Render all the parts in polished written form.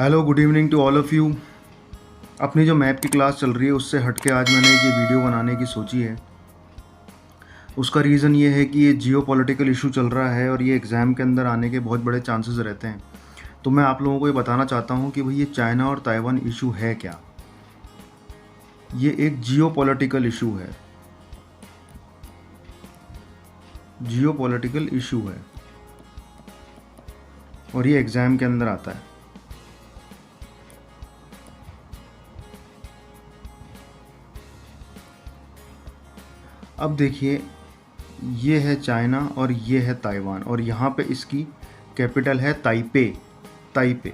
Hello, good evening to all of you. अपनी जो map की क्लास चल रही है उससे हट के आज मैंने ये वीडियो बनाने की सोची है। उसका रीज़न ये है कि ये जियो पॉलिटिकल इशू चल रहा है और ये एग्ज़ाम के अंदर आने के बहुत बड़े चांसेस रहते हैं। तो मैं आप लोगों को ये बताना चाहता हूँ कि भाई ये चाइना और ताइवान इशू है क्या। ये एक जियो पॉलिटिकल इशू है, जियो पॉलिटिकल इशू है और ये एग्ज़ाम के अंदर आता है। अब देखिए, ये है चाइना और ये है ताइवान और यहाँ पे इसकी कैपिटल है ताइपे। ताइपे।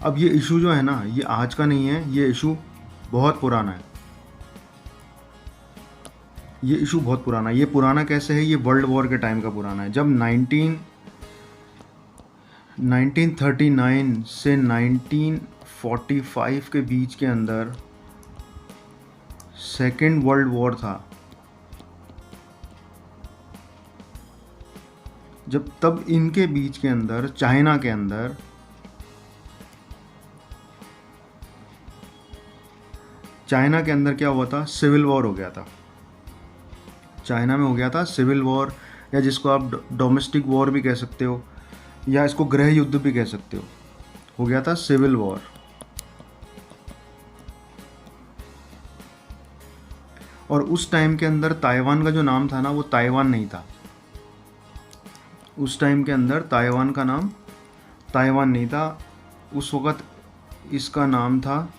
अब ये इशू जो है ना, ये आज का नहीं है, ये इशू बहुत पुराना है। ये इशू बहुत पुराना है। ये पुराना कैसे है? ये वर्ल्ड वॉर के टाइम का पुराना है। जब 1939 से 1945 के बीच के अंदर सेकेंड वर्ल्ड वॉर था, जब तब इनके बीच के अंदर चाइना के अंदर क्या हुआ था? सिविल वॉर हो गया था। चाइना में हो गया था सिविल वॉर, या जिसको आप डोमेस्टिक वॉर भी कह सकते हो, या इसको गृह युद्ध भी कह सकते हो गया था सिविल वॉर। और उस टाइम के अंदर ताइवान का जो नाम था ना, वो ताइवान नहीं था। उस टाइम के अंदर ताइवान का नाम ताइवान नहीं था। उस वक़्त इसका नाम था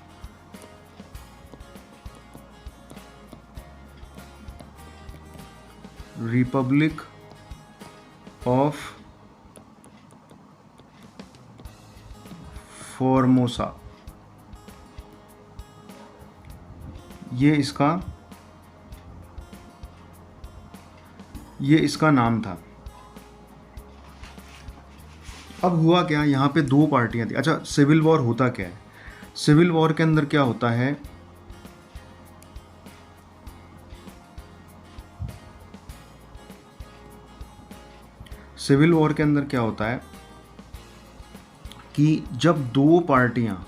रिपब्लिक ऑफ फॉर्मोसा। ये इसका नाम था। अब हुआ क्या, यहाँ पे दो पार्टियाँ थी। अच्छा, सिविल वॉर होता क्या है? सिविल वॉर के अंदर क्या होता है? सिविल वॉर के अंदर क्या होता है कि जब दो पार्टियाँ,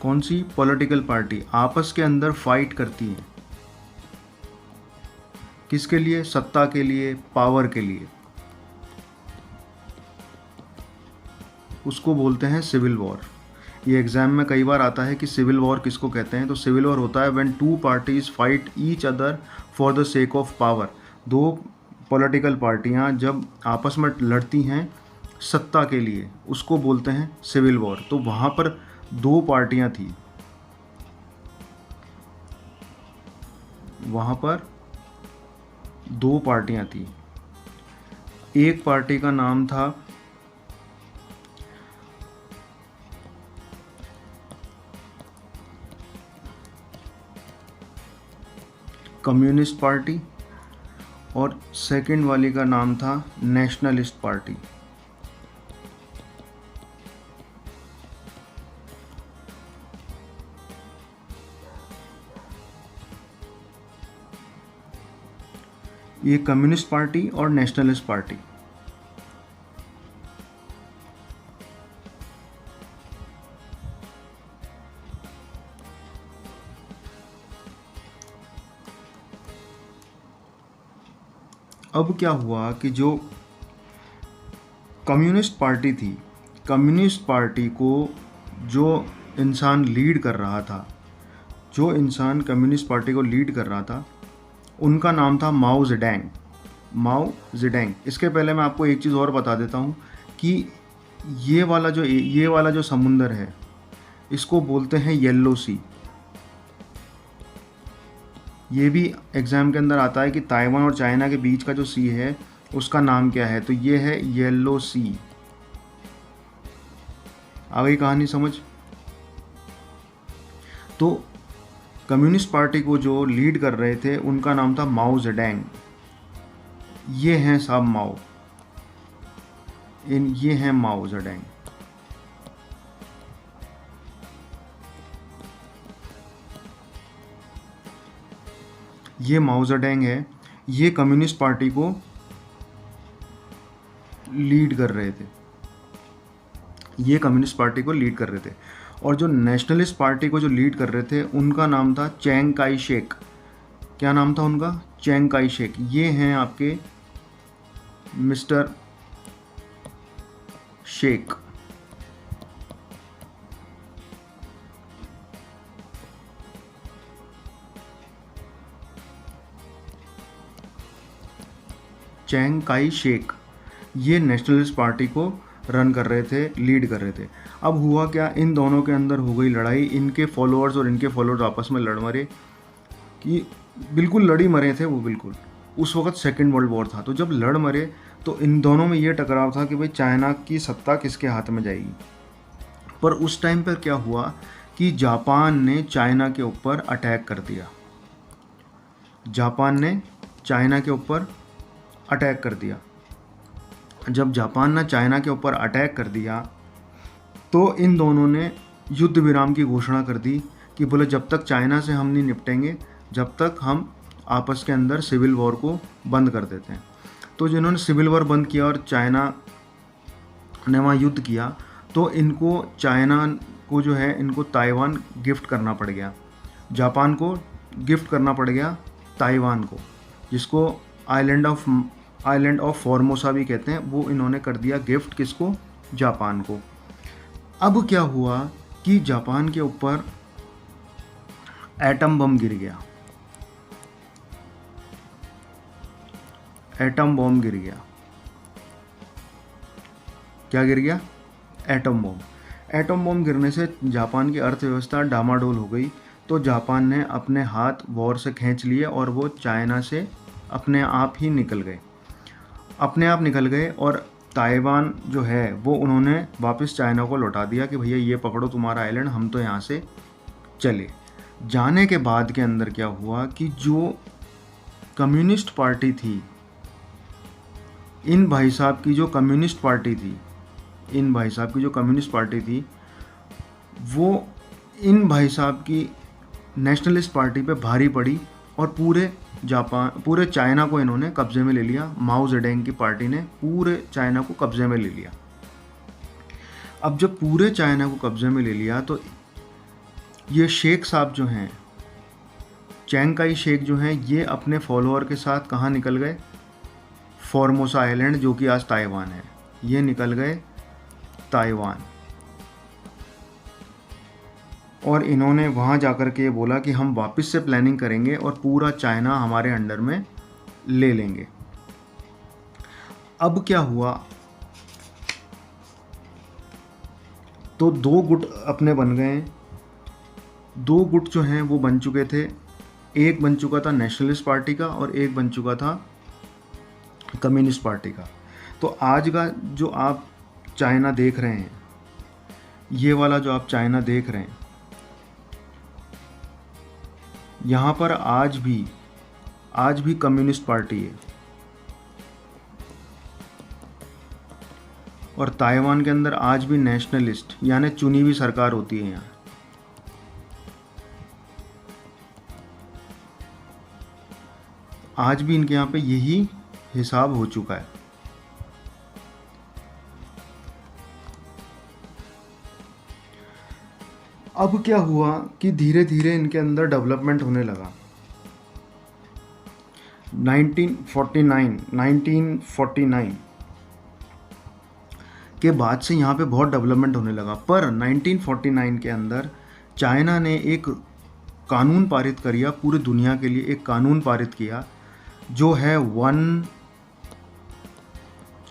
कौन सी पॉलिटिकल पार्टी, आपस के अंदर फाइट करती हैं, किसके लिए? सत्ता के लिए, पावर के लिए, उसको बोलते हैं सिविल वॉर। ये एग्ज़ाम में कई बार आता है कि सिविल वॉर किसको कहते हैं। तो सिविल वॉर होता है when two parties fight each other for the sake of power. दो पॉलिटिकल पार्टियां जब आपस में लड़ती हैं सत्ता के लिए, उसको बोलते हैं सिविल वॉर। तो वहाँ पर दो पार्टियां थी, वहाँ पर दो पार्टियां थी। एक पार्टी का नाम था कम्युनिस्ट पार्टी और सेकंड वाली का नाम था नेशनलिस्ट पार्टी। ये कम्युनिस्ट पार्टी और नेशनलिस्ट पार्टी। अब क्या हुआ कि जो कम्युनिस्ट पार्टी थी, कम्युनिस्ट पार्टी को जो इंसान लीड कर रहा था, जो इंसान कम्युनिस्ट पार्टी को लीड कर रहा था, उनका नाम था माओ जेडैंग। माओ जेडैंग। इसके पहले मैं आपको एक चीज़ और बता देता हूँ कि ये वाला जो समुंदर है, इसको बोलते हैं येलो सी। ये भी एग्ज़ाम के अंदर आता है कि ताइवान और चाइना के बीच का जो सी है उसका नाम क्या है। तो ये है येलो सी। आ गई कहानी समझ? तो कम्युनिस्ट पार्टी को जो लीड कर रहे थे उनका नाम था माओ जेडैंग। ये हैं साहब माओ, ये हैं माओ जेडैंग। ये माओ जेडैंग है। ये कम्युनिस्ट पार्टी को लीड कर रहे थे। ये कम्युनिस्ट पार्टी को लीड कर रहे थे। और जो नेशनलिस्ट पार्टी को जो लीड कर रहे थे उनका नाम था चैंग काई शेक। क्या नाम था उनका? Chang Kai Shek. ये हैं आपके mister Shek. Chiang Kai Shek ये नेशनलिस्ट पार्टी को रन कर रहे थे, लीड कर रहे थे। अब हुआ क्या, इन दोनों के अंदर हो गई लड़ाई। इनके फॉलोअर्स और इनके फॉलोअर्स आपस में लड़ मरे, कि बिल्कुल लड़ी मरे थे वो बिल्कुल। उस वक्त सेकेंड वर्ल्ड वॉर था। तो जब लड़ मरे तो इन दोनों में ये टकराव था कि भाई चाइना की सत्ता किसके हाथ में जाएगी। पर उस टाइम पर क्या हुआ कि जापान ने चाइना के ऊपर अटैक कर दिया। जापान ने चाइना के ऊपर अटैक कर दिया। जब जापान ने चाइना के ऊपर अटैक कर दिया तो इन दोनों ने युद्ध विराम की घोषणा कर दी कि बोले जब तक चाइना से हम नहीं निपटेंगे, जब तक हम आपस के अंदर सिविल वॉर को बंद कर देते हैं। तो जिन्होंने सिविल वॉर बंद किया और चाइना ने वहाँ युद्ध किया, तो इनको चाइना को जो है इनको ताइवान गिफ्ट करना पड़ गया। जापान को गिफ्ट करना पड़ गया ताइवान को, जिसको आइलैंड ऑफ फॉर्मोसा भी कहते हैं। वो इन्होंने कर दिया गिफ्ट किसको? जापान को। अब क्या हुआ कि जापान के ऊपर एटम बम गिर गया। एटम बम गिर गया। क्या गिर गया? Atom bomb. एटम बम गिरने से जापान की अर्थव्यवस्था डामाडोल हो गई। तो जापान ने अपने हाथ वॉर से खींच लिए और वो चाइना से अपने आप ही निकल गए। अपने आप निकल गए और ताइवान जो है वो उन्होंने वापस चाइना को लौटा दिया कि भैया ये पकड़ो तुम्हारा आइलैंड, हम तो यहाँ से चले। जाने के बाद के अंदर क्या हुआ कि जो कम्युनिस्ट पार्टी थी, इन भाई साहब की जो कम्युनिस्ट पार्टी थी, इन भाई साहब की जो कम्युनिस्ट पार्टी थी, वो इन भाई साहब की नेशनलिस्ट पार्टी पे भारी पड़ी और पूरे चाइना को इन्होंने कब्जे में ले लिया। माओ जेडेंग की पार्टी ने पूरे चाइना को कब्जे में ले लिया। अब जब पूरे चाइना को कब्जे में ले लिया तो ये शेख साहब जो हैं, चैंग काई शेक जो हैं, ये अपने फॉलोअर के साथ कहाँ निकल गए? फॉर्मोसा आइलैंड, जो कि आज ताइवान है, ये निकल गए ताइवान। और इन्होंने वहाँ जाकर के बोला कि हम वापस से प्लानिंग करेंगे और पूरा चाइना हमारे अंडर में ले लेंगे। अब क्या हुआ, तो दो गुट अपने बन गए। दो गुट जो हैं वो बन चुके थे। एक बन चुका था नेशनलिस्ट पार्टी का और एक बन चुका था कम्युनिस्ट पार्टी का। तो आज का जो आप चाइना देख रहे हैं, ये वाला जो आप चाइना देख रहे हैं, यहाँ पर आज भी कम्युनिस्ट पार्टी है। और ताइवान के अंदर आज भी नेशनलिस्ट यानी चुनी हुई सरकार होती है। यहाँ आज भी इनके यहाँ पे यही हिसाब हो चुका है। अब क्या हुआ कि धीरे धीरे इनके अंदर डेवलपमेंट होने लगा। 1949 के बाद से यहाँ पे बहुत डेवलपमेंट होने लगा। पर 1949 के अंदर चाइना ने एक कानून पारित किया, पूरी दुनिया के लिए एक कानून पारित किया, जो है वन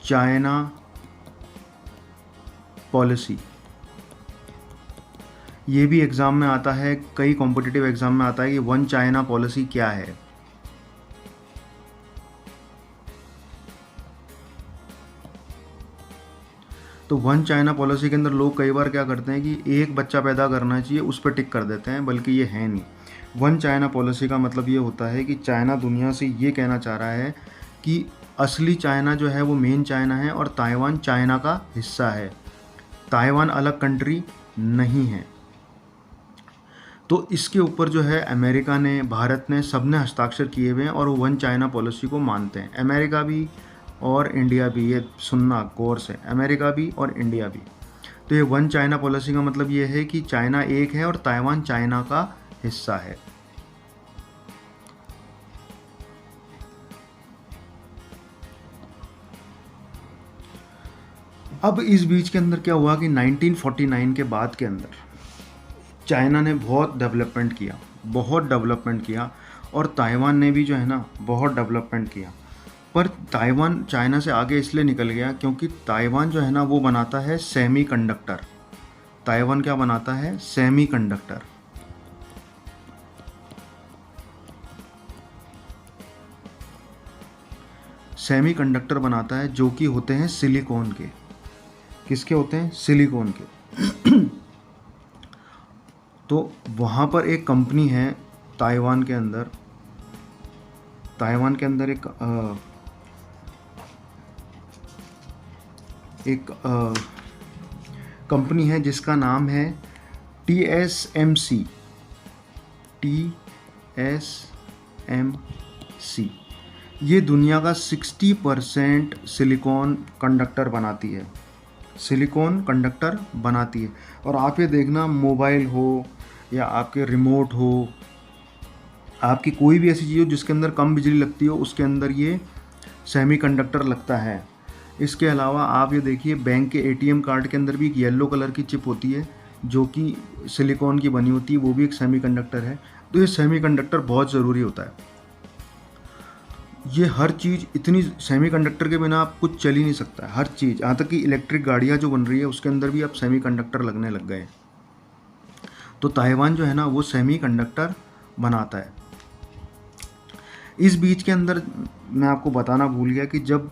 चाइना पॉलिसी। ये भी एग्ज़ाम में आता है, कई कॉम्पिटिटिव एग्ज़ाम में आता है कि वन चाइना पॉलिसी क्या है। तो वन चाइना पॉलिसी के अंदर लोग कई बार क्या करते हैं कि एक बच्चा पैदा करना चाहिए, उस पर टिक कर देते हैं, बल्कि ये है नहीं। वन चाइना पॉलिसी का मतलब ये होता है कि चाइना दुनिया से ये कहना चाह रहा है कि असली चाइना जो है वो मेन चाइना है और ताइवान चाइना का हिस्सा है। ताइवान अलग कंट्री नहीं है। तो इसके ऊपर जो है अमेरिका ने, भारत ने, सब ने हस्ताक्षर किए हुए हैं और वो वन चाइना पॉलिसी को मानते हैं। अमेरिका भी और इंडिया भी, ये सुनना गौर से, अमेरिका भी और इंडिया भी। तो ये वन चाइना पॉलिसी का मतलब ये है कि चाइना एक है और ताइवान चाइना का हिस्सा है। अब इस बीच के अंदर क्या हुआ कि 1949 के बाद के अंदर चाइना ने बहुत डेवलपमेंट किया और ताइवान ने भी जो है ना बहुत डेवलपमेंट किया। पर ताइवान चाइना से आगे इसलिए निकल गया क्योंकि ताइवान जो है ना वो बनाता है सेमीकंडक्टर। ताइवान क्या बनाता है? सेमीकंडक्टर। सेमीकंडक्टर बनाता है जो कि होते हैं सिलिकॉन के। किसके होते हैं? सिलिकॉन के। तो वहाँ पर एक कंपनी है ताइवान के अंदर एक कंपनी है जिसका नाम है TSMC। ये दुनिया का 60% सिलिकॉन कंडक्टर बनाती है। और आप ये देखना, मोबाइल हो या आपके रिमोट हो, आपकी कोई भी ऐसी चीज़ हो जिसके अंदर कम बिजली लगती हो, उसके अंदर ये सेमीकंडक्टर लगता है। इसके अलावा आप ये देखिए, बैंक के ATM कार्ड के अंदर भी एक येलो कलर की चिप होती है जो कि सिलिकॉन की बनी होती है, वो भी एक सेमीकंडक्टर है। तो ये सेमीकंडक्टर बहुत ज़रूरी होता है। ये हर चीज़, इतनी सेमीकंडक्टर के बिना आप कुछ चल ही नहीं सकता है। हर चीज़, यहाँ तक कि इलेक्ट्रिक गाड़ियाँ जो बन रही है उसके अंदर भी अब सेमीकंडक्टर लगने लग गए। तो ताइवान जो है ना वो सेमीकंडक्टर बनाता है। इस बीच के अंदर मैं आपको बताना भूल गया कि जब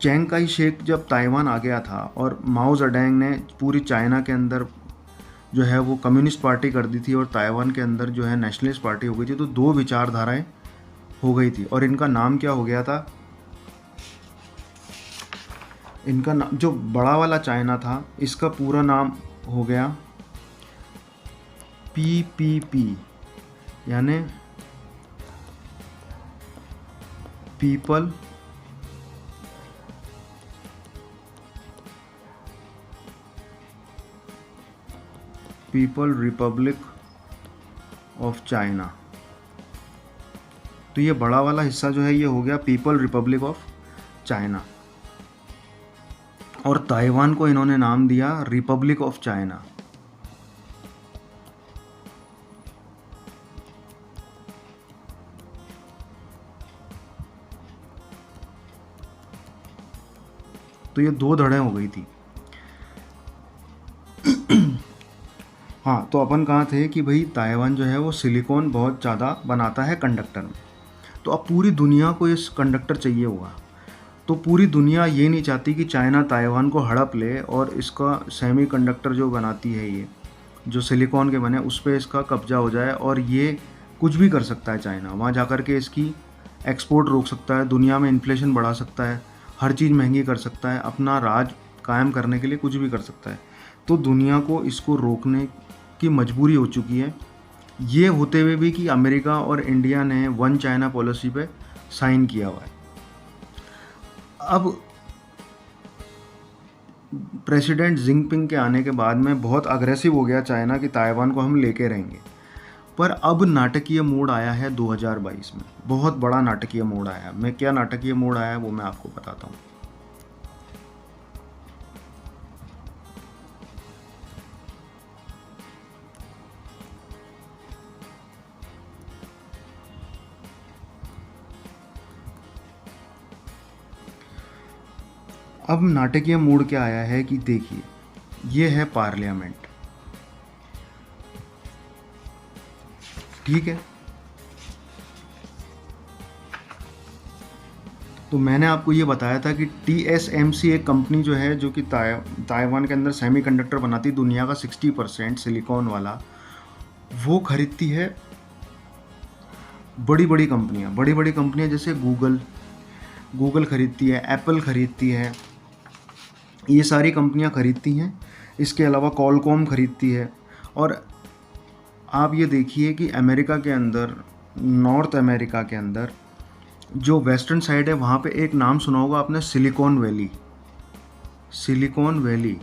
चिंग काई शेक जब ताइवान आ गया था और माओ जेडुंग ने पूरी चाइना के अंदर जो है वो कम्युनिस्ट पार्टी कर दी थी और ताइवान के अंदर जो है नेशनलिस्ट पार्टी हो गई थी, तो दो विचारधाराएं हो गई थी। और इनका नाम क्या हो गया था? इनका नाम, जो बड़ा वाला चाइना था, इसका पूरा नाम हो गया PPP, यानी पीपल रिपब्लिक ऑफ चाइना। तो ये बड़ा वाला हिस्सा जो है ये हो गया पीपल रिपब्लिक ऑफ चाइना, और ताइवान को इन्होंने नाम दिया रिपब्लिक ऑफ चाइना। तो ये दो धड़े हो गई थी। हाँ, तो अपन कहाँ थे कि भाई ताइवान जो है वो सिलिकॉन बहुत ज़्यादा बनाता है कंडक्टर में। तो अब पूरी दुनिया को इस कंडक्टर चाहिए हुआ, तो पूरी दुनिया ये नहीं चाहती कि चाइना ताइवान को हड़प ले और इसका सेमीकंडक्टर जो बनाती है, ये जो सिलिकॉन के बने, उस पर इसका कब्जा हो जाए और ये कुछ भी कर सकता है। चाइना वहाँ जाकर के इसकी एक्सपोर्ट रोक सकता है, दुनिया में इन्फ्लेशन बढ़ा सकता है, हर चीज़ महंगी कर सकता है, अपना राज कायम करने के लिए कुछ भी कर सकता है। तो दुनिया को इसको रोकने की मजबूरी हो चुकी है। ये होते हुए भी कि अमेरिका और इंडिया ने वन चाइना पॉलिसी पे साइन किया हुआ है। अब प्रेसिडेंट जिनपिंग के आने के बाद में बहुत अग्रेसिव हो गया चाइना कि ताइवान को हम लेके रहेंगे। पर अब नाटकीय मोड़ आया है 2022 में, बहुत बड़ा नाटकीय मोड़ आया है। मैं क्या नाटकीय मोड़ आया है वो मैं आपको बताता हूँ। अब नाटकीय मोड़ क्या आया है कि देखिए, ये है पार्लियामेंट, ठीक है। तो मैंने आपको ये बताया था कि TSMC एक कंपनी जो है जो कि ताइवान के अंदर सेमीकंडक्टर बनाती, दुनिया का 60% सिलिकॉन वाला, वो खरीदती है बड़ी बड़ी कंपनियां जैसे गूगल खरीदती है, एप्पल खरीदती है, ये सारी कंपनियां खरीदती हैं। इसके अलावा कॉलकॉम खरीदती है। और आप ये देखिए कि अमेरिका के अंदर, नॉर्थ अमेरिका के अंदर जो वेस्टर्न साइड है, वहाँ पे एक नाम सुना होगा आपने, सिलिकॉन वैली।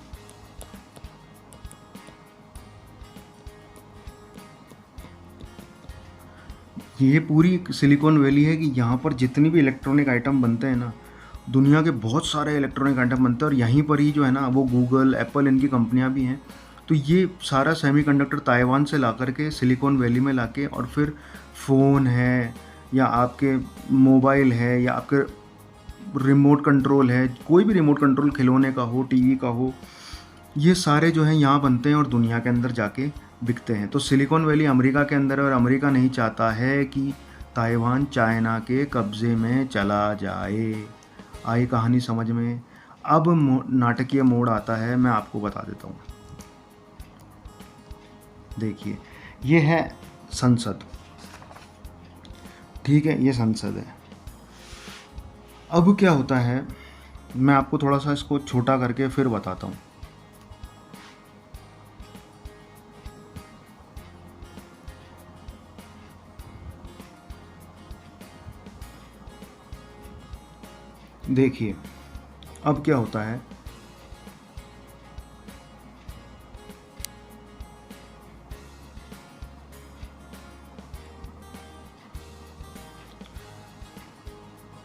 ये पूरी सिलिकॉन वैली है कि यहाँ पर जितनी भी इलेक्ट्रॉनिक आइटम बनते हैं ना, दुनिया के बहुत सारे इलेक्ट्रॉनिक आइटम बनते हैं और यहीं पर ही जो है ना वो गूगल, एप्पल, इनकी कंपनियाँ भी हैं। तो ये सारा सेमीकंडक्टर ताइवान से ला करके सिलिकॉन वैली में लाके, और फिर फ़ोन है या आपके मोबाइल है या आपके रिमोट कंट्रोल है, कोई भी रिमोट कंट्रोल खिलौने का हो, टीवी का हो, ये सारे जो हैं यहाँ बनते हैं और दुनिया के अंदर जाके बिकते हैं। तो सिलिकॉन वैली अमेरिका के अंदर है और अमेरिका नहीं चाहता है कि ताइवान चाइना के कब्ज़े में चला जाए। आई कहानी समझ में? अब नाटकीय मोड़ आता है, मैं आपको बता देता हूँ। देखिए, ये है संसद, ठीक है, ये संसद है। अब क्या होता है, मैं आपको थोड़ा सा इसको छोटा करके फिर बताता हूँ। देखिए, अब क्या होता है,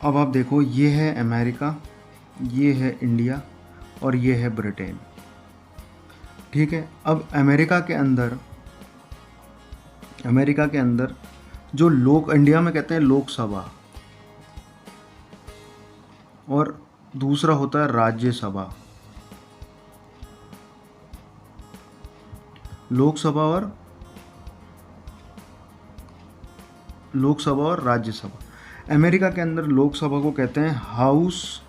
अब आप देखो, ये है अमेरिका, ये है इंडिया और ये है ब्रिटेन, ठीक है। अब अमेरिका के अंदर जो लोक, इंडिया में कहते हैं लोकसभा, और दूसरा होता है राज्यसभा। लोकसभा और राज्यसभा। अमेरिका के अंदर लोकसभा को कहते हैं House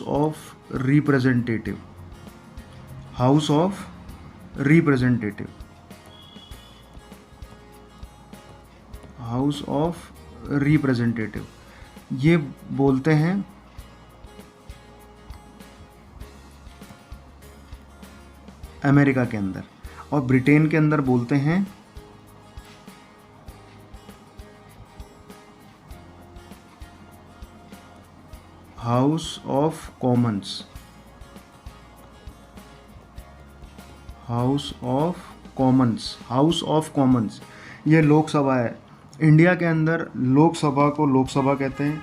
of representative. House of representative house of representative ये बोलते हैं अमेरिका के अंदर, और ब्रिटेन के अंदर बोलते हैं House of Commons. House of Commons ये लोकसभा है। इंडिया के अंदर लोकसभा को लोकसभा कहते हैं,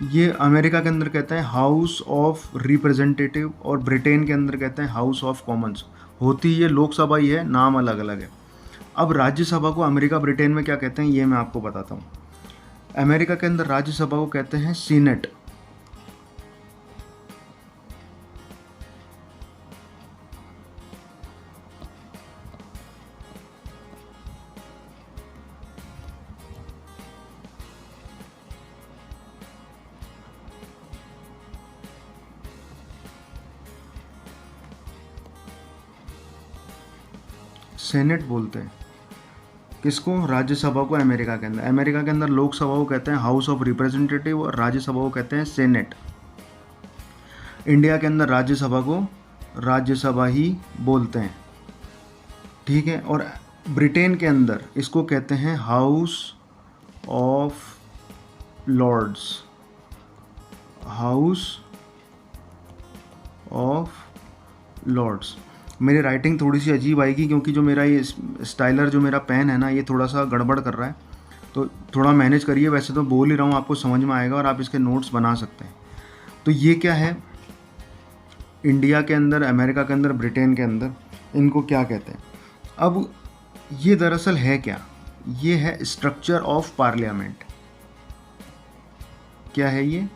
ये अमेरिका के अंदर कहते हैं हाउस ऑफ रिप्रेजेंटेटिव, और ब्रिटेन के अंदर कहते हैं हाउस ऑफ कॉमन्स। होती ये लोकसभा ही है, नाम अलग अलग है। अब राज्यसभा को अमेरिका ब्रिटेन में क्या कहते हैं ये मैं आपको बताता हूँ। अमेरिका के अंदर राज्यसभा को कहते हैं सीनेट। सेनेट बोलते हैं किसको? राज्यसभा को। अमेरिका के अंदर लोकसभा को कहते हैं हाउस ऑफ रिप्रेजेंटेटिव और राज्यसभा को कहते हैं सेनेट। इंडिया के अंदर राज्यसभा को राज्यसभा ही बोलते हैं, ठीक है। और ब्रिटेन के अंदर इसको कहते हैं House of Lords. House of Lords. मेरी राइटिंग थोड़ी सी अजीब आएगी क्योंकि जो मेरा ये स्टाइलर, जो मेरा पेन है ना, ये थोड़ा सा गड़बड़ कर रहा है, तो थोड़ा मैनेज करिए। वैसे तो बोल ही रहा हूँ, आपको समझ में आएगा और आप इसके नोट्स बना सकते हैं। तो ये क्या है, इंडिया के अंदर, अमेरिका के अंदर, ब्रिटेन के अंदर इनको क्या कहते हैं? अब ये दरअसल है क्या? ये है स्ट्रक्चर ऑफ पार्लियामेंट। क्या है ये?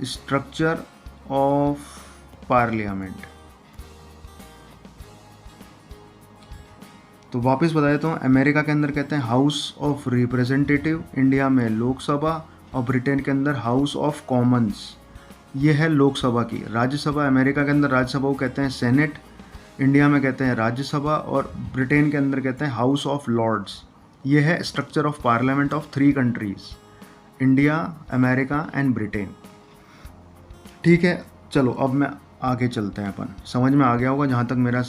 Structure of parliament. तो वापस बता देता हूँ, अमेरिका के अंदर कहते हैं हाउस ऑफ रिप्रेजेंटेटिव, इंडिया में लोकसभा, और ब्रिटेन के अंदर हाउस ऑफ कॉमन्स। ये है लोकसभा की। राज्यसभा, अमेरिका के अंदर राज्यसभा को कहते हैं सेनेट, इंडिया में कहते हैं राज्यसभा, और ब्रिटेन के अंदर कहते हैं हाउस ऑफ लॉर्ड्स। ये है structure of parliament of 3 countries, India, America and Britain, ठीक है। चलो अब मैं आगे चलते हैं, अपन समझ में आ गया होगा। जहाँ तक मेरा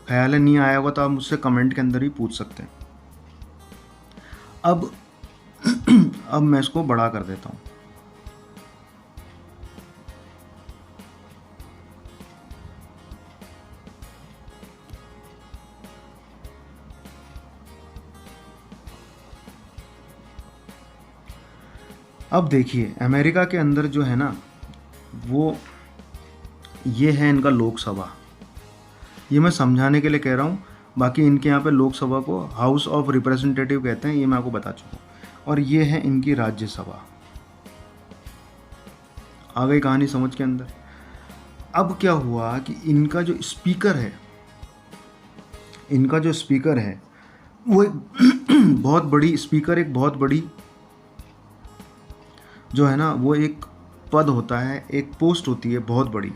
ख्याल है नहीं आया होगा तो आप मुझसे कमेंट के अंदर ही पूछ सकते हैं। अब अब मैं इसको बड़ा कर देता हूँ। अब देखिए अमेरिका के अंदर जो है ना, वो ये है इनका लोकसभा। ये मैं समझाने के लिए कह रहा हूँ, बाकी इनके यहाँ पे लोकसभा को हाउस ऑफ रिप्रेजेंटेटिव कहते हैं, ये मैं आपको बता चुका हूँ। और ये है इनकी राज्यसभा। आ गई कहानी समझ के अंदर। अब क्या हुआ कि इनका जो स्पीकर है वो एक बहुत बड़ी स्पीकर, एक बहुत बड़ी जो है ना वो एक पद होता है, एक पोस्ट होती है बहुत बड़ी।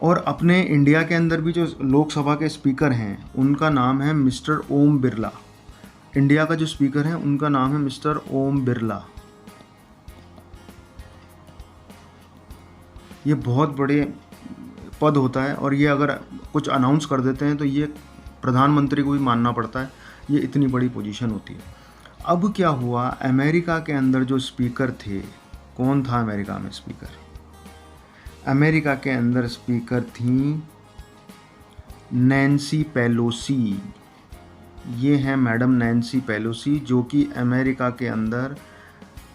और अपने इंडिया के अंदर भी जो लोकसभा के स्पीकर हैं उनका नाम है मिस्टर ओम बिरला। इंडिया का जो स्पीकर है उनका नाम है मिस्टर ओम बिरला। ये बहुत बड़े पद होता है, और ये अगर कुछ अनाउंस कर देते हैं तो ये प्रधानमंत्री को भी मानना पड़ता है, ये इतनी बड़ी पोजीशन होती है। अब क्या हुआ, अमेरिका के अंदर जो स्पीकर थे, कौन था अमेरिका में स्पीकर? अमेरिका के अंदर स्पीकर थी नैन्सी पेलोसी। ये हैं मैडम नैन्सी पेलोसी, जो कि अमेरिका के अंदर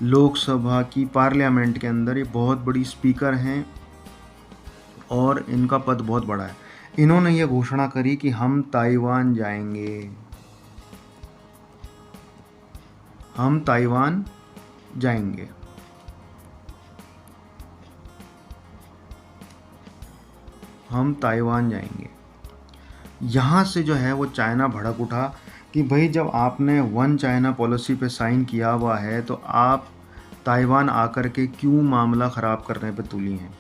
लोकसभा की पार्लियामेंट के अंदर ये बहुत बड़ी स्पीकर हैं और इनका पद बहुत बड़ा है। इन्होंने ये घोषणा करी कि हम ताइवान जाएंगे, हम ताइवान जाएंगे। हम ताइवान जाएंगे। यहाँ से जो है वो चाइना भड़क उठा कि भाई जब आपने वन चाइना पॉलिसी पे साइन किया हुआ है तो आप ताइवान आकर के क्यों मामला ख़राब करने पे तुली हैं।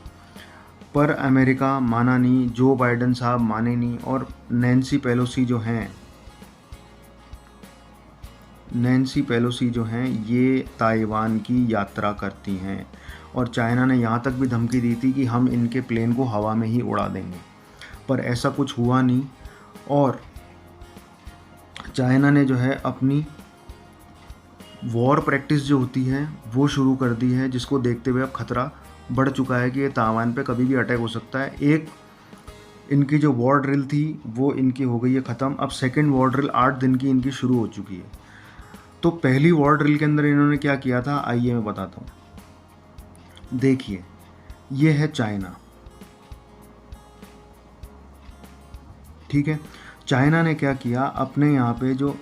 पर अमेरिका माना नहीं, जो बाइडेन साहब माने नहीं, और नैन्सी पेलोसी जो हैं ये ताइवान की यात्रा करती हैं। और चाइना ने यहाँ तक भी धमकी दी थी कि हम इनके प्लेन को हवा में ही उड़ा देंगे, पर ऐसा कुछ हुआ नहीं। और चाइना ने जो है अपनी वॉर प्रैक्टिस जो होती है वो शुरू कर दी है, जिसको देखते हुए अब खतरा बढ़ चुका है कि ये ताइवान पे कभी भी अटैक हो सकता है। एक इनकी जो वॉर ड्रिल थी वो इनकी हो गई है ख़त्म। अब सेकेंड वॉर ड्रिल 8 दिन की इनकी शुरू हो चुकी है। तो पहली वॉर ड्रिल के अंदर इन्होंने क्या किया था, आइए मैं बताता हूँ। देखिए ये है चाइना, ठीक है। चाइना ने क्या किया, अपने यहाँ पे जो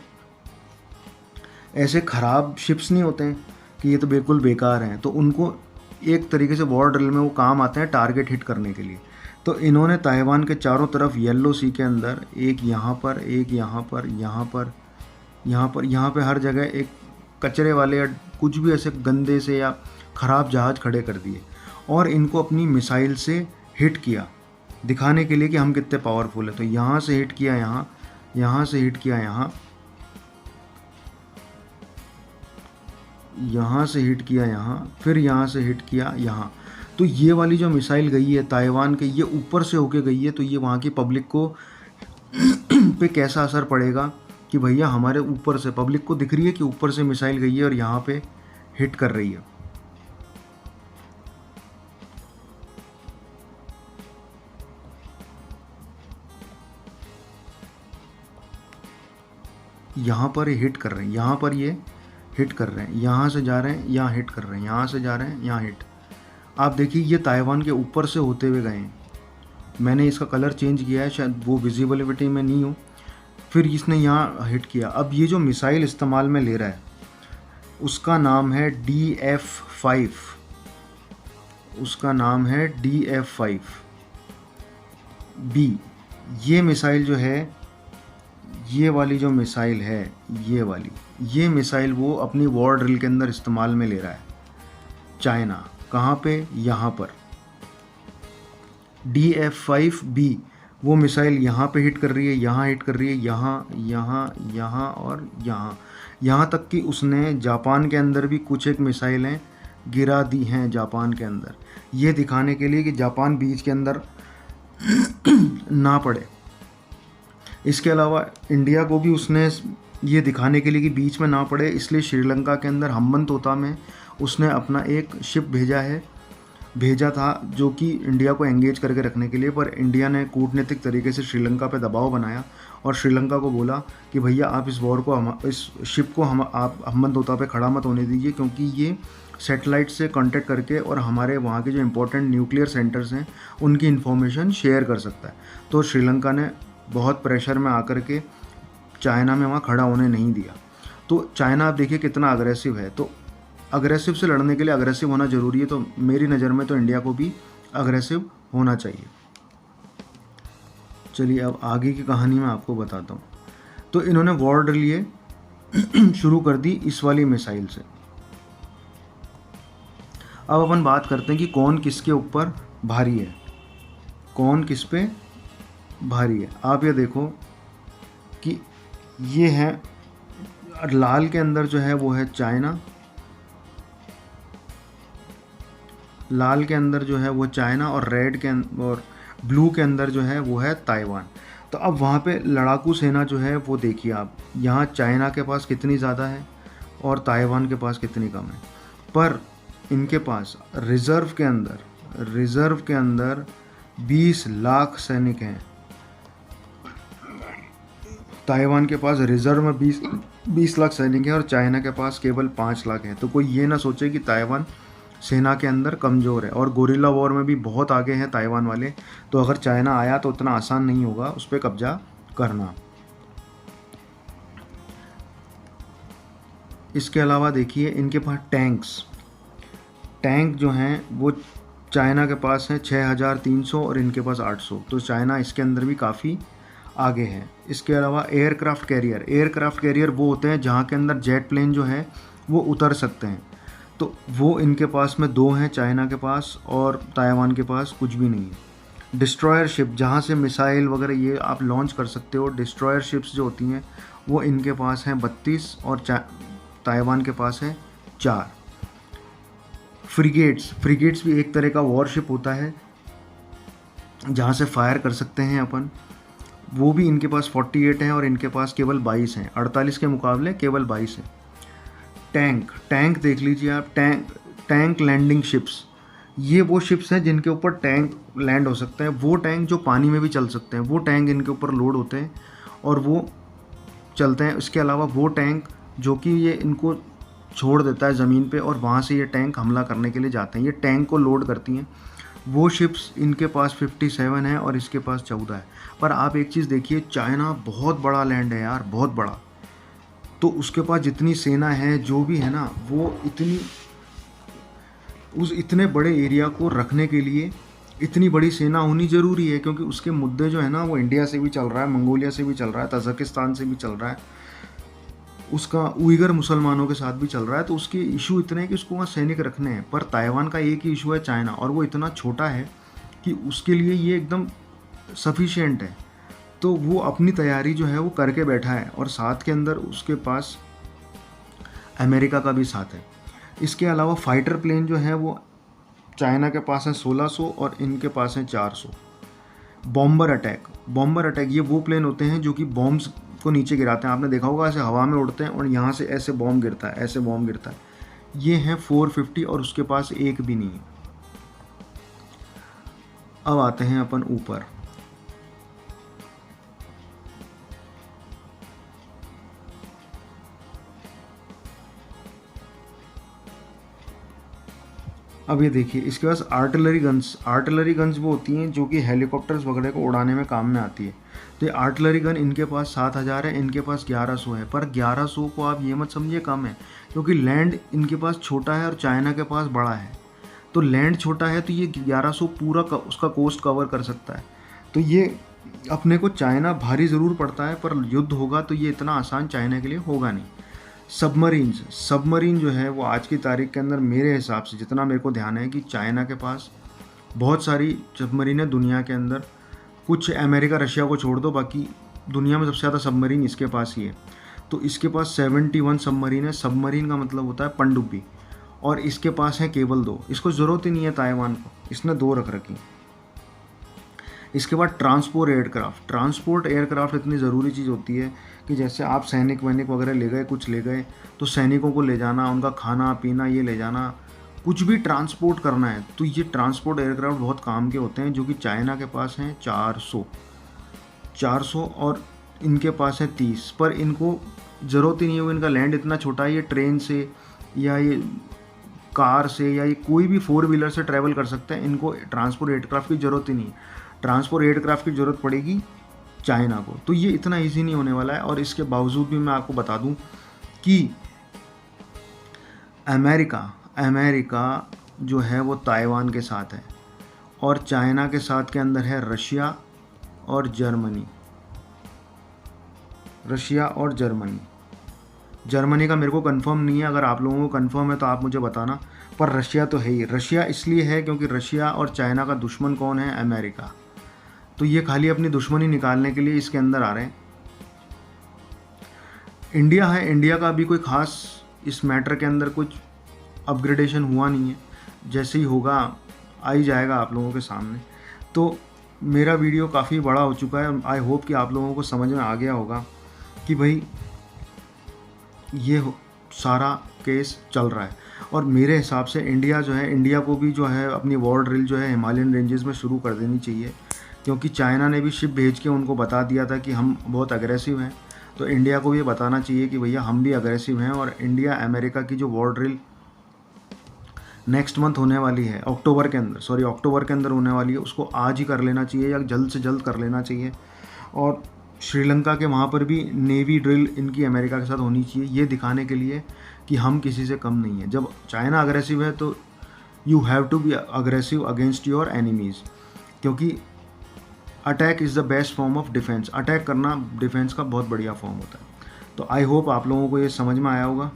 ऐसे ख़राब शिप्स नहीं होते हैं कि ये तो बिल्कुल बेकार हैं, तो उनको एक तरीके से वॉर ड्रिल में वो काम आते हैं टारगेट हिट करने के लिए। तो इन्होंने ताइवान के चारों तरफ येलो सी के अंदर एक यहाँ पर, एक यहाँ पर, यहाँ पर, यहाँ पर, यहाँ पे हर जगह एक कचरे वाले या कुछ भी ऐसे गंदे से या ख़राब जहाज़ खड़े कर दिए और इनको अपनी मिसाइल से हिट किया, दिखाने के लिए कि हम कितने पावरफुल हैं। तो यहाँ से हिट किया, यहाँ, यहाँ से हिट किया, यहाँ, यहाँ से हिट किया, यहाँ, फिर यहाँ से हिट किया, यहाँ। तो ये वाली जो मिसाइल गई है ताइवान के, ये ऊपर से होके गई है, तो ये वहाँ की पब्लिक को पे कैसा असर पड़ेगा कि भैया हमारे ऊपर से, पब्लिक को दिख रही है कि ऊपर से मिसाइल गई है और यहाँ पे हिट कर रही है। यहाँ पर ये हिट कर रहे हैं, यहाँ पर ये हिट कर रहे हैं, यहाँ से जा रहे हैं, यहाँ हिट कर रहे हैं, यहाँ से जा रहे हैं, यहाँ हिट। आप देखिए ये ताइवान के ऊपर से होते हुए गए हैं। मैंने इसका कलर चेंज किया है, शायद वो विजिबिलिटी में नहीं हो। फिर इसने यहाँ हिट किया। अब ये जो मिसाइल इस्तेमाल में ले रहा है उसका नाम है DF-5, उसका नाम है DF-5B। ये मिसाइल जो है, ये वाली जो मिसाइल है, ये मिसाइल वो अपनी वॉर ड्रिल के अंदर इस्तेमाल में ले रहा है चाइना। कहाँ पे, यहाँ पर DF-5B। वो मिसाइल यहाँ पे हिट कर रही है, यहाँ हिट कर रही है, यहाँ, यहाँ, यहाँ और यहाँ तक कि उसने जापान के अंदर भी कुछ एक मिसाइलें गिरा दी हैं जापान के अंदर, ये दिखाने के लिए कि जापान बीच के अंदर ना पड़े। इसके अलावा इंडिया को भी उसने ये दिखाने के लिए कि बीच में ना पड़े, इसलिए श्रीलंका के अंदर हम्बनतोता में उसने अपना एक शिप भेजा है भेजा था जो कि इंडिया को एंगेज करके रखने के लिए, पर इंडिया ने कूटनीतिक तरीके से श्रीलंका पे दबाव बनाया और श्रीलंका को बोला कि भैया आप इस वॉर को इस शिप को आप हम्मनतोता पे खड़ा मत होने दीजिए, क्योंकि ये सैटेलाइट से कांटेक्ट करके और हमारे वहाँ के जो इंपॉर्टेंट न्यूक्लियर सेंटर्स हैं उनकी इन्फॉर्मेशन शेयर कर सकता है। तो श्रीलंका ने बहुत प्रेशर में आकर के चाइना में वहाँ खड़ा होने नहीं दिया। तो चाइना आप देखिए कितना अग्रेसिव है, तो अग्रेसिव से लड़ने के लिए अग्रेसिव होना ज़रूरी है। तो मेरी नज़र में तो इंडिया को भी अग्रेसिव होना चाहिए। चलिए अब आगे की कहानी मैं आपको बताता हूँ। तो इन्होंने वॉर लिए शुरू कर दी इस वाली मिसाइल से। अब अपन बात करते हैं कि कौन किसके ऊपर भारी है, कौन किस पे भारी है। आप ये देखो कि ये है लाल के अंदर जो है वो है चाइना, लाल के अंदर जो है वो चाइना, और रेड के और ब्लू के अंदर जो है वो है ताइवान। तो अब वहाँ पे लड़ाकू सेना जो है वो देखिए आप, यहाँ चाइना के पास कितनी ज़्यादा है और ताइवान के पास कितनी कम है, पर इनके पास रिज़र्व के अंदर 20 लाख सैनिक हैं। ताइवान के पास रिज़र्व में 20 लाख सैनिक हैं और चाइना के पास केवल 5 लाख हैं। तो कोई ये ना सोचे कि ताइवान सेना के अंदर कमज़ोर है, और गोरिल्ला वॉर में भी बहुत आगे हैं ताइवान वाले। तो अगर चाइना आया तो उतना आसान नहीं होगा उस पर कब्जा करना। इसके अलावा देखिए इनके पास टैंक जो हैं वो चाइना के पास हैं 6300 और इनके पास 800। तो चाइना इसके अंदर भी काफ़ी आगे है। इसके अलावा एयरक्राफ्ट कैरियर वो होते हैं जहाँ के अंदर जेट प्लेन जो है वो उतर सकते हैं। तो वो इनके पास में 2 हैं चाइना के पास, और ताइवान के पास कुछ भी नहीं है। डिस्ट्रॉयर शिप जहाँ से मिसाइल वगैरह ये आप लॉन्च कर सकते हो, डिस्ट्रॉयर शिप्स जो होती हैं वो इनके पास हैं 32 और ताइवान के पास है 4। फ्रिगेट्स भी एक तरह का वॉरशिप होता है जहाँ से फायर कर सकते हैं अपन, वो भी इनके पास 48 हैं और इनके पास केवल 22 हैं। 48 के मुकाबले केवल 22 हैं। टैंक देख लीजिए आप, टैंक लैंडिंग शिप्स, ये वो शिप्स हैं जिनके ऊपर टैंक लैंड हो सकते हैं। वो टैंक जो पानी में भी चल सकते हैं, वो टैंक इनके ऊपर लोड होते हैं और वो चलते हैं। इसके अलावा वो टैंक जो कि ये इनको छोड़ देता है ज़मीन पे और वहाँ से ये टैंक हमला करने के लिए जाते हैं, ये टैंक को लोड करती हैं। वो शिप्स इनके पास 57 है और इसके पास 14 है। पर आप एक चीज़ देखिए, चाइना बहुत बड़ा लैंड है यार, बहुत बड़ा। तो उसके पास जितनी सेना है जो भी है ना, वो उस इतने बड़े एरिया को रखने के लिए इतनी बड़ी सेना होनी ज़रूरी है, क्योंकि उसके मुद्दे जो है ना वो इंडिया से भी चल रहा है, मंगोलिया से भी चल रहा है, तजाकिस्तान से भी चल रहा है, उसका उइगर मुसलमानों के साथ भी चल रहा है। तो उसके इशू इतने हैं कि उसको वहाँ सैनिक रखने हैं। पर ताइवान का एक ही इशू है चाइना, और वो इतना छोटा है कि उसके लिए ये एकदम सफिशिएंट है। तो वो अपनी तैयारी जो है वो करके बैठा है, और साथ के अंदर उसके पास अमेरिका का भी साथ है। इसके अलावा फाइटर प्लेन जो है वो चाइना के पास है 1600 और इनके पास है 400। बॉम्बर अटैक ये वो प्लेन होते हैं जो कि बॉम्ब्स को नीचे गिराते हैं। आपने देखा होगा ऐसे हवा में उड़ते हैं और यहाँ से ऐसे बॉम्ब गिरता है, ये हैं 450 और उसके पास एक भी नहीं है। अब आते हैं अपन ऊपर। अब ये देखिए इसके पास आर्टिलरी गन्स वो होती हैं जो कि हेलीकॉप्टर्स वगैरह को उड़ाने में काम में आती है। तो ये आर्टिलरी गन इनके पास 7000 है, इनके पास 1100 है। पर 1100 को आप ये मत समझिए कम है, क्योंकि लैंड इनके पास छोटा है और चाइना के पास बड़ा है। तो लैंड छोटा है तो ये 1100 पूरा उसका कोस्ट कवर कर सकता है। तो ये अपने को चाइना भारी ज़रूर पड़ता है, पर युद्ध होगा तो ये इतना आसान चाइना के लिए होगा नहीं। सबमरीन जो है वो आज की तारीख के अंदर मेरे हिसाब से जितना मेरे को ध्यान है कि चाइना के पास बहुत सारी सबमरीन है दुनिया के अंदर। कुछ अमेरिका रशिया को छोड़ दो, बाकी दुनिया में सबसे ज़्यादा सबमरीन इसके पास ही है। तो इसके पास 71 सबमरीन है। सबमरीन का मतलब होता है पनडुब्बी, और इसके पास है केवल 2। इसको ज़रूरत ही नहीं है ताइवान को, इसने 2 रख रखी। इसके बाद ट्रांसपोर्ट एयरक्राफ्ट इतनी ज़रूरी चीज़ होती है कि जैसे आप सैनिक वैनिक वगैरह ले गए, कुछ ले गए, तो सैनिकों को ले जाना, उनका खाना पीना ये ले जाना, कुछ भी ट्रांसपोर्ट करना है तो ये ट्रांसपोर्ट एयरक्राफ्ट बहुत काम के होते हैं, जो कि चाइना के पास हैं 400 और इनके पास है 30, पर इनको ज़रूरत ही नहीं है, इनका लैंड इतना छोटा है, ये ट्रेन से या ये कार से या ये कोई भी 4 व्हीलर से ट्रैवल कर सकते हैं। इनको ट्रांसपोर्ट एयरक्राफ्ट की ज़रूरत ही नहीं है। ट्रांसपोर्ट एयरक्राफ्ट की ज़रूरत पड़ेगी चाइना को, तो ये इतना ईजी नहीं होने वाला है। और इसके बावजूद भी मैं आपको बता दूं कि अमेरिका जो है वो ताइवान के साथ है, और चाइना के साथ के अंदर है रशिया और जर्मनी। जर्मनी का मेरे को कंफर्म नहीं है, अगर आप लोगों को कंफर्म है तो आप मुझे बताना, पर रशिया तो है ही। रशिया इसलिए है क्योंकि रशिया और चाइना का दुश्मन कौन है? अमेरिका। तो ये खाली अपनी दुश्मनी निकालने के लिए इसके अंदर आ रहे हैं। इंडिया है, इंडिया का अभी कोई ख़ास इस मैटर के अंदर कुछ अपग्रेडेशन हुआ नहीं है, जैसे ही होगा आ ही जाएगा आप लोगों के सामने। तो मेरा वीडियो काफ़ी बड़ा हो चुका है, आई होप कि आप लोगों को समझ में आ गया होगा कि भाई ये सारा केस चल रहा है। और मेरे हिसाब से इंडिया जो है, इंडिया को भी जो है अपनी वॉर ड्रिल जो है हिमालयन रेंजेस में शुरू कर देनी चाहिए, क्योंकि चाइना ने भी शिप भेज के उनको बता दिया था कि हम बहुत अग्रेसिव हैं। तो इंडिया को भी बताना चाहिए कि भैया हम भी अग्रेसिव हैं, और इंडिया अमेरिका की जो वॉर ड्रिल नेक्स्ट मंथ होने वाली है, अक्टूबर के अंदर होने वाली है, उसको आज ही कर लेना चाहिए या जल्द से जल्द कर लेना चाहिए। और श्रीलंका के वहाँ पर भी नेवी ड्रिल इनकी अमेरिका के साथ होनी चाहिए, ये दिखाने के लिए कि हम किसी से कम नहीं है। जब चाइना अग्रेसिव है तो you have to be aggressive against your enemies, क्योंकि attack is the best form of defence. Attack करना डिफेंस का बहुत बढ़िया फॉर्म होता है। तो आई होप आप लोगों को ये समझ में आया होगा।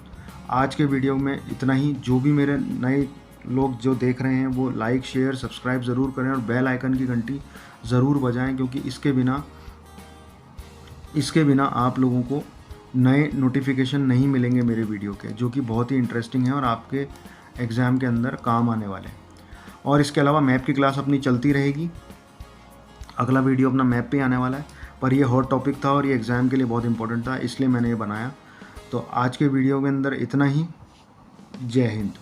आज के वीडियो में इतना ही। जो भी मेरे नए लोग जो देख रहे हैं वो लाइक शेयर सब्सक्राइब ज़रूर करें और बेल आइकन की घंटी ज़रूर बजाएं, क्योंकि इसके बिना आप लोगों को नए नोटिफिकेशन नहीं मिलेंगे मेरे वीडियो के, जो कि बहुत ही इंटरेस्टिंग है और आपके एग्ज़ाम के अंदर काम आने वाले हैं। और इसके अलावा मैप की क्लास अपनी चलती रहेगी। अगला वीडियो अपना मैप पे आने वाला है, पर ये हॉट टॉपिक था और ये एग्ज़ाम के लिए बहुत इंपॉर्टेंट था, इसलिए मैंने ये बनाया। तो आज के वीडियो के अंदर इतना ही। जय हिंद।